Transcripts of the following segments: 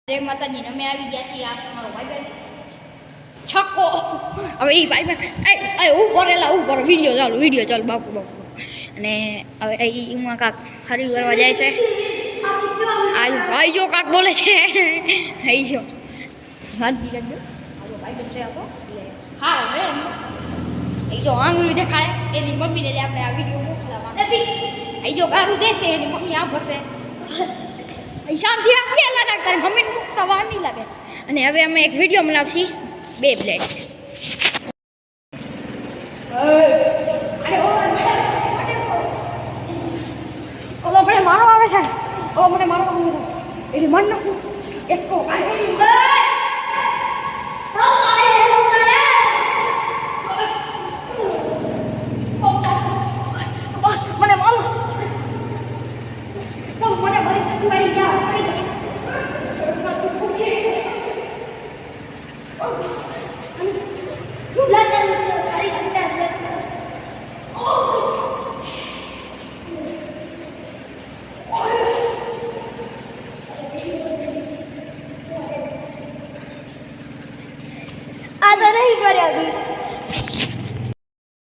જય માતાજી અમે આવી ગયા છીએ આ તમારો ભાઈબંધ છક્કો હવે એ ભાઈબંધ ઉપર વિડીયો ચાલુ બાપુ અને હવે એમાં કાક ફરી કરવા જાય છે આ ભાઈ જો કાક બોલે છે ભાઈ જો શાંતિ કરજો આ ભાઈબંધ છે આપણો હા હવે એ જો આંગળી દેખાડે એની મમ્મીને આપણે આ વિડીયો મોકલાવવા એ જો ગારું દેશે એની મમ્મી આ ભરશે શાંતિ રાખીએ લાગે તારી મમ્મીને પૂછતા વાર નહીં લાગે અને હવે અમે એક વિડીયો બનાવશી બે બ્લેડ ઓલો મને મારવા આવે છે ઓલો મને મારવા આવે છે એની મન નાખું એક તો મને મારો મને મારી ગયા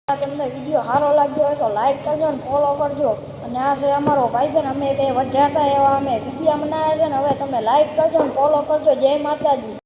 તમને વિડીયો સારો લાગ્યો હોય તો લાઈક કરજો અને ફોલો કરજો અને આ છે અમારો ભાઈબંધ અમે બે વધ્યા હતા એવા અમે વિડીયો બનાવ્યા છે ને હવે તમે લાઈક કરજો અને ફોલો કરજો જય માતાજી.